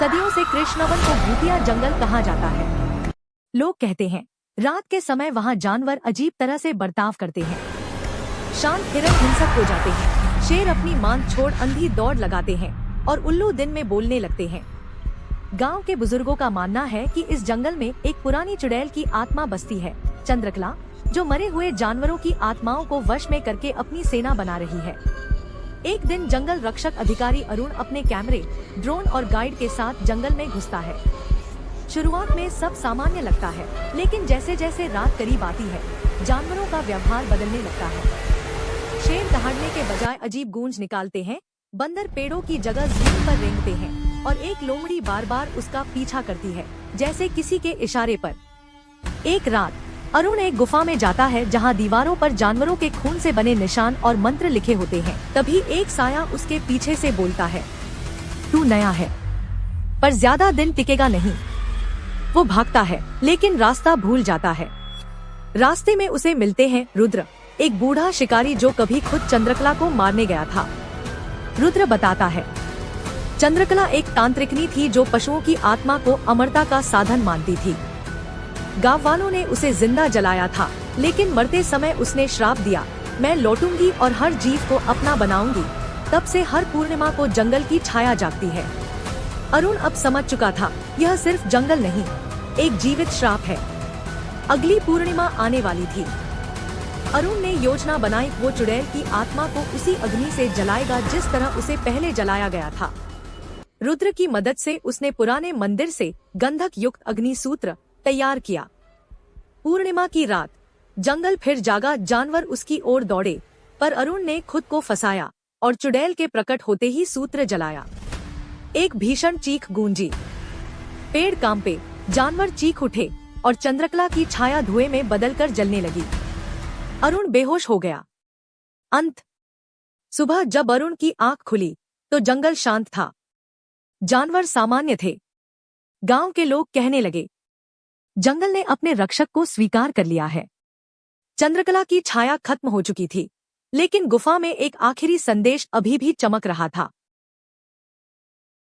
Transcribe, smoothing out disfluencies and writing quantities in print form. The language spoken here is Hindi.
सदियों से कृष्णवन को भूतिया जंगल कहा जाता है। लोग कहते हैं रात के समय वहाँ जानवर अजीब तरह से बर्ताव करते हैं। शांत हिरण हिंसक हो जाते हैं, शेर अपनी मांद छोड़ अंधी दौड़ लगाते हैं और उल्लू दिन में बोलने लगते हैं। गांव के बुजुर्गों का मानना है कि इस जंगल में एक पुरानी चुड़ैल की आत्मा बसती है, चंद्रकला, जो मरे हुए जानवरों की आत्माओं को वश में करके अपनी सेना बना रही है। एक दिन जंगल रक्षक अधिकारी अरुण अपने कैमरे, ड्रोन और गाइड के साथ जंगल में घुसता है। शुरुआत में सब सामान्य लगता है, लेकिन जैसे जैसे रात करीब आती है, जानवरों का व्यवहार बदलने लगता है। शेर दहाड़ने के बजाय अजीब गूंज निकालते हैं, बंदर पेड़ों की जगह जमीन पर रेंगते हैं और एक लोमड़ी बार बार उसका पीछा करती है, जैसे किसी के इशारे पर। एक रात अरुण एक गुफा में जाता है जहां दीवारों पर जानवरों के खून से बने निशान और मंत्र लिखे होते हैं। तभी एक साया उसके पीछे से बोलता है, तू नया है पर ज्यादा दिन टिकेगा नहीं। वो भागता है लेकिन रास्ता भूल जाता है। रास्ते में उसे मिलते हैं रुद्र, एक बूढ़ा शिकारी जो कभी खुद चंद्रकला को मारने गया था। रुद्र बताता है, चंद्रकला एक तांत्रिकनी थी जो पशुओं की आत्मा को अमरता का साधन मानती थी। गांव वालों ने उसे जिंदा जलाया था, लेकिन मरते समय उसने श्राप दिया, मैं लौटूंगी और हर जीव को अपना बनाऊंगी। तब से हर पूर्णिमा को जंगल की छाया जागती है। अरुण अब समझ चुका था, यह सिर्फ जंगल नहीं, एक जीवित श्राप है। अगली पूर्णिमा आने वाली थी। अरुण ने योजना बनाई, वो चुड़ैल की आत्मा को उसी अग्नि से जलाएगा जिस तरह उसे पहले जलाया गया था। रुद्र की मदद से उसने पुराने मंदिर से गंधक युक्त अग्निसूत्र तैयार किया। पूर्णिमा की रात जंगल फिर जागा, जानवर उसकी ओर दौड़े, पर अरुण ने खुद को फंसाया और चुड़ैल के प्रकट होते ही सूत्र जलाया। एक भीषण चीख गूंजी, पेड़ कांपे, जानवर चीख उठे और चंद्रकला की छाया धुएं में बदलकर जलने लगी। अरुण बेहोश हो गया। अंत सुबह जब अरुण की आंख खुली तो जंगल शांत था, जानवर सामान्य थे। गांव के लोग कहने लगे, जंगल ने अपने रक्षक को स्वीकार कर लिया है। चंद्रकला की छाया खत्म हो चुकी थी, लेकिन गुफा में एक आखिरी संदेश अभी भी चमक रहा था।